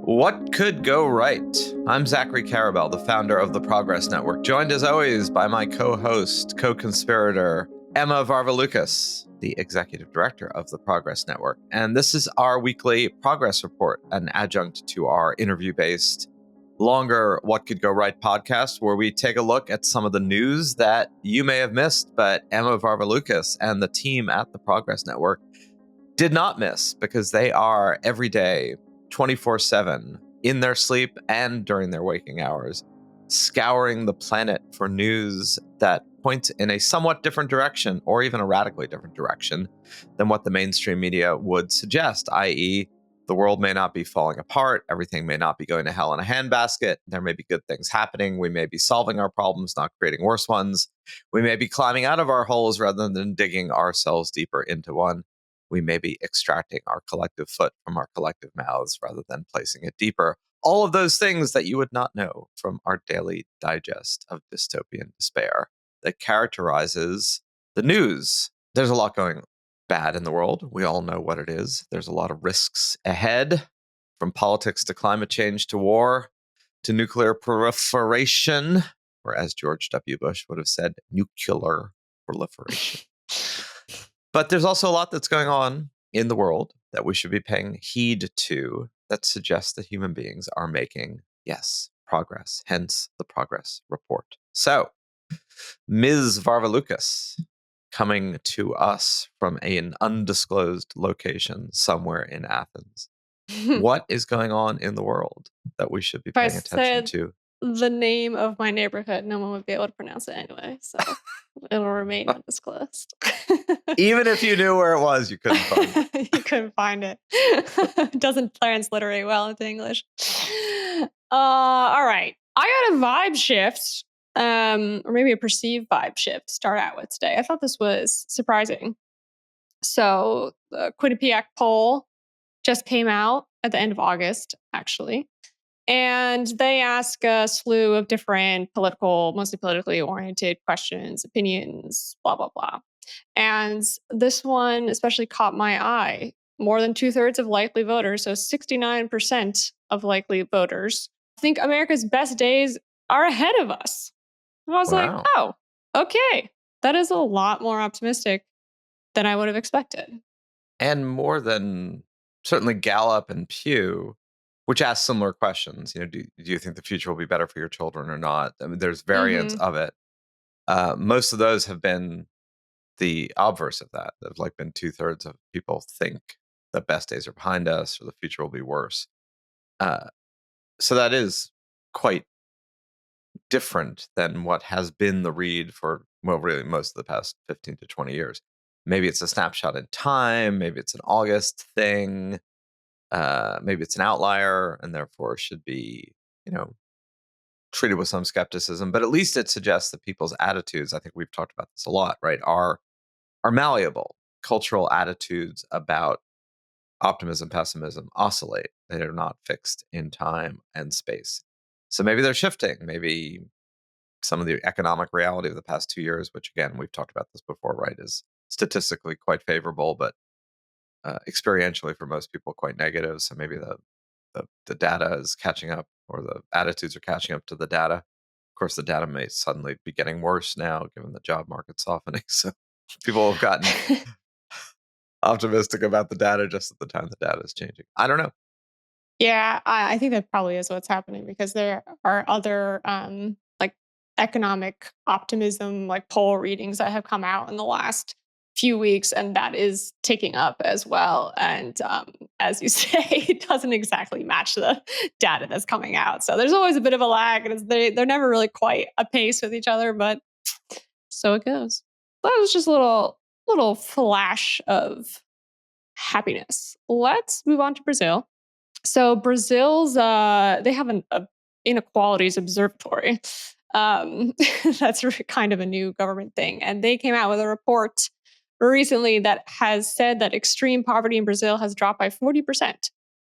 What could go right? I'm Zachary Carabell, the founder of the Progress Network, joined as always by my co-host, co-conspirator, Emma Varvalukas, the executive director of the Progress Network. And this is our weekly progress report, an adjunct to our interview-based, longer What Could Go Right podcast, where we take a look at some of the news that you may have missed, but Emma Varvalukas and the team at the Progress Network did not miss, because they are every day 24/7 in their sleep and during their waking hours, scouring the planet for news that points in a somewhat different direction, or even a radically different direction than what the mainstream media would suggest, i.e., the world may not be falling apart, everything may not be going to hell in a handbasket, there may be good things happening, we may be solving our problems, not creating worse ones, we may be climbing out of our holes rather than digging ourselves deeper into one. We may be extracting our collective foot from our collective mouths rather than placing it deeper. All of those things that you would not know from our daily digest of dystopian despair that characterizes the news. There's a lot going bad in the world. We all know what it is. There's a lot of risks ahead, from politics to climate change to war to nuclear proliferation, or as George W. Bush would have said, nuclear proliferation. But there's also a lot that's going on in the world that we should be paying heed to that suggests that human beings are making, yes, progress, hence the progress report. So, Ms. Varvalukas, coming to us from an undisclosed location somewhere in Athens. What is going on in the world that we should be paying attention to? The name of my neighborhood, no one would be able to pronounce it anyway, so it'll remain undisclosed. Even if you knew where it was, you couldn't find it. You couldn't find it. It doesn't transliterate well into English. All right. I got a vibe shift, or maybe a perceived vibe shift to start out with today. I thought this was surprising. So the Quinnipiac poll just came out at the end of August, actually. And they ask a slew of different mostly politically oriented questions, opinions, blah, blah, blah. And this one especially caught my eye. More than 2/3 of likely voters, so 69% of likely voters, think America's best days are ahead of us. And I was like, Wow. oh, okay. That is a lot more optimistic than I would have expected. And more than certainly Gallup and Pew, which ask similar questions. Do you think the future will be better for your children or not? I mean, there's variants Mm-hmm. of it. Most of those have been the obverse of that. They've been 2/3 of people think the best days are behind us or the future will be worse. Uh, so that is quite different than what has been the read for, well, really most of the past 15 to 20 years. Maybe it's a snapshot in time. Maybe it's an August thing. Maybe it's an outlier and therefore should be, treated with some skepticism. But at least it suggests that people's attitudes, I think we've talked about this a lot, right, are malleable. Cultural attitudes about optimism, pessimism oscillate. They are not fixed in time and space. So maybe they're shifting. Maybe some of the economic reality of the past 2 years, which again, we've talked about this before, right, is statistically quite favorable, but experientially for most people quite negative. So maybe the data is catching up, or the attitudes are catching up to the data. Of course, the data may suddenly be getting worse now, given the job market softening. So people have gotten optimistic about the data just at the time the data is changing. I don't know. Yeah, I think that probably is what's happening because there are other like economic optimism like poll readings that have come out in the last few weeks, and that is ticking up as well. And as you say, it doesn't exactly match the data that's coming out. So there's always a bit of a lag, and they're never really quite a pace with each other. But so it goes. That was just a little flash of happiness. Let's move on to Brazil. So Brazil's they have a inequalities observatory. Um, that's kind of a new government thing, and they came out with a report recently that has said that extreme poverty in Brazil has dropped by 40%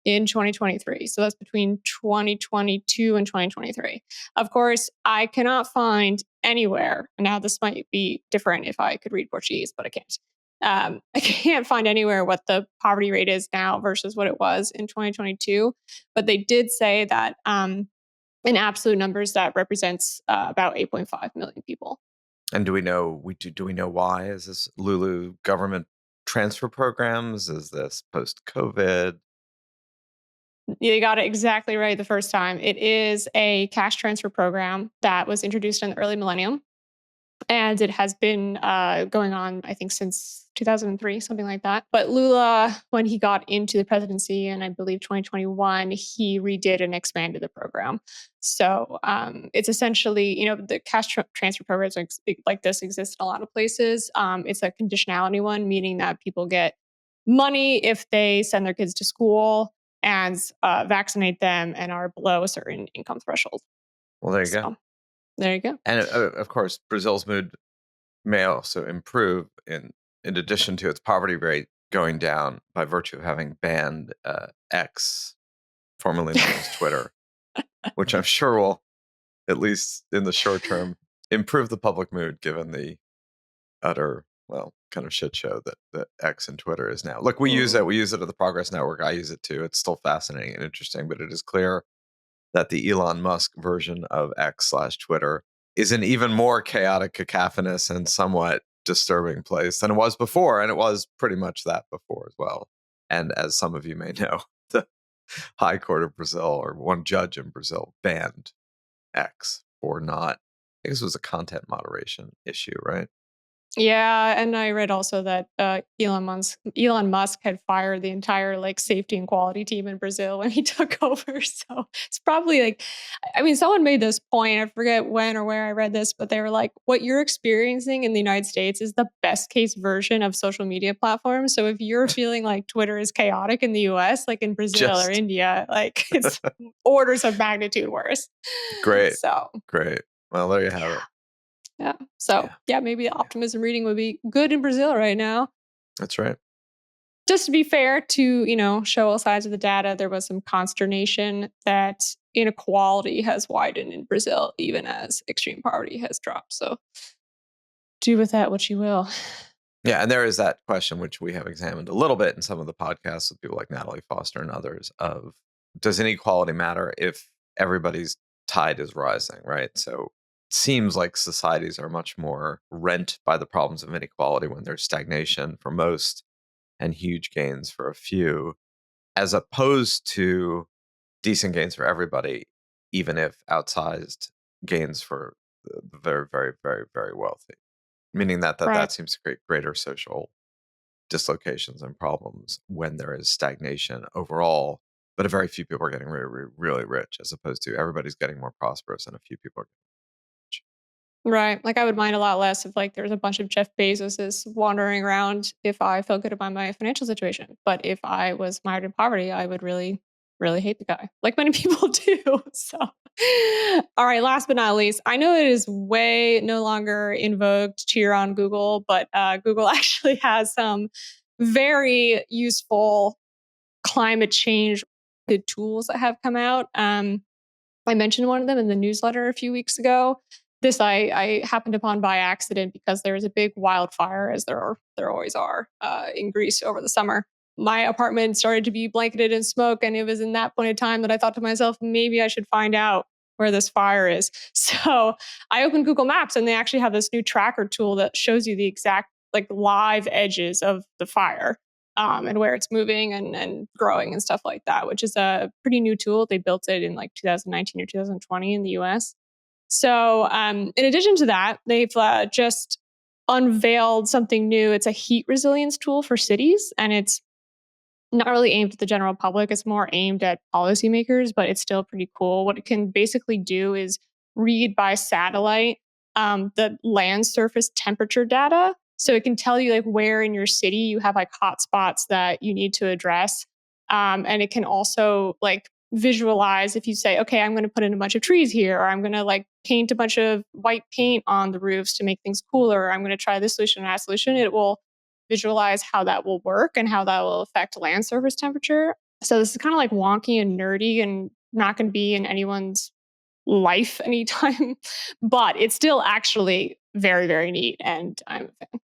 in 2023. So that's between 2022 and 2023. Of course, I cannot find anywhere. Now this might be different if I could read Portuguese, but I can't. I can't find anywhere what the poverty rate is now versus what it was in 2022, but they did say that in absolute numbers that represents about 8.5 million people. And do we know why? Is this Lulu government transfer programs? Is this post COVID? You got it exactly right the first time. It is a cash transfer program that was introduced in the early millennium. And it has been going on, I think, since 2003, something like that. But Lula, when he got into the presidency in, I believe, 2021, he redid and expanded the program. So it's essentially, the transfer programs like this exist in a lot of places. It's a conditionality one, meaning that people get money if they send their kids to school and vaccinate them and are below a certain income threshold. Well, there you go. So there you go. And of course, Brazil's mood may also improve in addition to its poverty rate going down by virtue of having banned X, formerly known as Twitter, which I'm sure will, at least in the short term, improve the public mood given the utter, well, kind of shit show that X and Twitter is now. Look, we use it. We use it at the Progress Network. I use it too. It's still fascinating and interesting, but it is clear that the Elon Musk version of X/Twitter is an even more chaotic, cacophonous, and somewhat disturbing place than it was before. And it was pretty much that before as well. And as some of you may know, the High Court of Brazil, or one judge in Brazil, banned X for not, I guess it was a content moderation issue, right? Yeah, and I read also that Elon Musk had fired the entire like safety and quality team in Brazil when he took over. So it's probably like, I mean, someone made this point. I forget when or where I read this, but they were like, "What you're experiencing in the United States is the best case version of social media platforms. So if you're feeling like Twitter is chaotic in the U.S., like in Brazil or Just India, like it's orders of magnitude worse." great. So Great. Well, there you have it. yeah. So Yeah. yeah, maybe the optimism reading would be good in Brazil right now. That's right. Just to be fair to, show all sides of the data, there was some consternation that inequality has widened in Brazil, even as extreme poverty has dropped. So do with that what you will. Yeah, and there is that question which we have examined a little bit in some of the podcasts with people like Natalie Foster and others of, does inequality matter if everybody's tide is rising, right? So it seems like societies are much more rent by the problems of inequality when there's stagnation for most and huge gains for a few, as opposed to decent gains for everybody, even if outsized gains for the very, very, very, very wealthy. Meaning that Right. seems to create greater social dislocations and problems when there is stagnation overall, but a very few people are getting really, really, really rich, as opposed to everybody's getting more prosperous and a few people are getting Right. Like I would mind a lot less if like there was a bunch of Jeff Bezoses wandering around if I felt good about my financial situation. But if I was mired in poverty, I would really, really hate the guy. Like many people do. So all right, last but not least, I know it is way no longer in vogue to cheer on Google, but Google actually has some very useful climate change good tools that have come out. I mentioned one of them in the newsletter a few weeks ago. This I happened upon by accident because there was a big wildfire, as there always are in Greece over the summer. My apartment started to be blanketed in smoke, and it was in that point in time that I thought to myself, maybe I should find out where this fire is. So I opened Google Maps, and they actually have this new tracker tool that shows you the exact like live edges of the fire and where it's moving and growing and stuff like that, which is a pretty new tool. They built it in like 2019 or 2020 in the US. So, in addition to that, they've just unveiled something new. It's a heat resilience tool for cities, and it's not really aimed at the general public. It's more aimed at policymakers, but it's still pretty cool. What it can basically do is read by satellite the land surface temperature data. So it can tell you like where in your city you have like hotspots that you need to address. And it can also like visualize if you say, okay, I'm going to put in a bunch of trees here, or I'm going to like paint a bunch of white paint on the roofs to make things cooler, or I'm going to try this solution and that solution. It will visualize how that will work and how that will affect land surface temperature. So this is kind of like wonky and nerdy and not going to be in anyone's life anytime, but it's still actually very, very neat. And I'm a fan.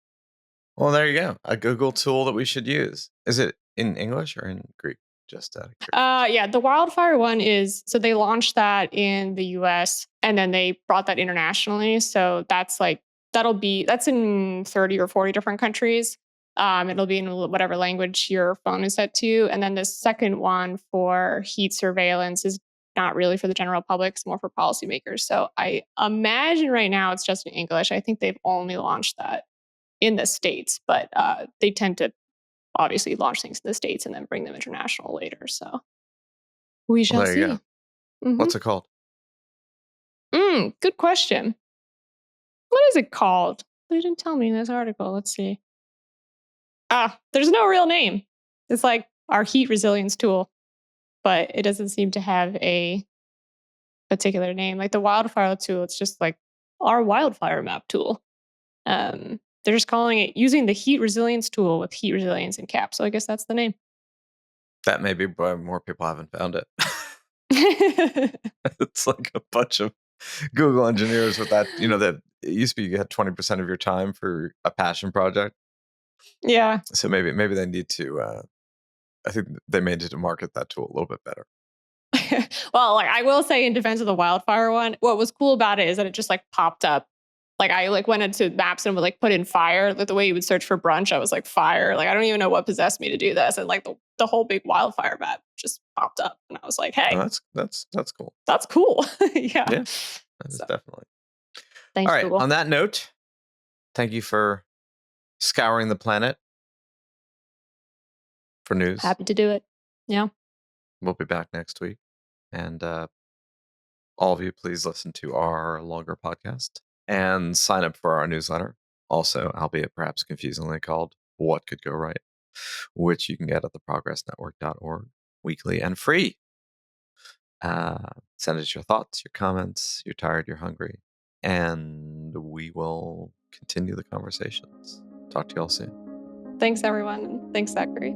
Well, there you go. A Google tool that we should use. Is it in English or in Greek? Just out of curiosity. Yeah, the wildfire one is so they launched that in the US and then they brought that internationally. So that's in 30 or 40 different countries. It'll be in whatever language your phone is set to. And then the second one for heat surveillance is not really for the general public, it's more for policymakers. So I imagine right now it's just in English. I think they've only launched that in the States, but they tend to obviously launch things in the States and then bring them international later. So we Well, shall there you go. see. Mhm. What's it called? Good question. What is it called? They didn't tell me in this article. Let's see. There's no real name. It's like our heat resilience tool, but it doesn't seem to have a particular name. Like the wildfire tool, it's just like our wildfire map tool. They're just calling it using the heat resilience tool with heat resilience in caps. So I guess that's the name. That may be why more people haven't found it. It's like a bunch of Google engineers with that, that it used to be you had 20% of your time for a passion project. Yeah. So maybe they need to I think they may need to market that tool a little bit better. Well, like I will say in defense of the wildfire one, what was cool about it is that it just like popped up. Like I like went into maps and would like put in fire, like the way you would search for brunch. I was like fire. Like I don't even know what possessed me to do this. And like the whole big wildfire map just popped up. And I was like, Oh, hey, that's cool. that's cool. Yeah. Yeah, that is So definitely. All thanks, right. Google. On that note, thank you for scouring the planet for news. Happy to do it. Yeah. We'll be back next week. And all of you, please listen to our longer podcast and sign up for our newsletter. Also, albeit perhaps confusingly called What Could Go Right, which you can get at theprogressnetwork.org weekly and free. Send us your thoughts, your comments. You're tired, you're hungry. And we will continue the conversations. Talk to you all soon. Thanks, everyone. And thanks, Zachary.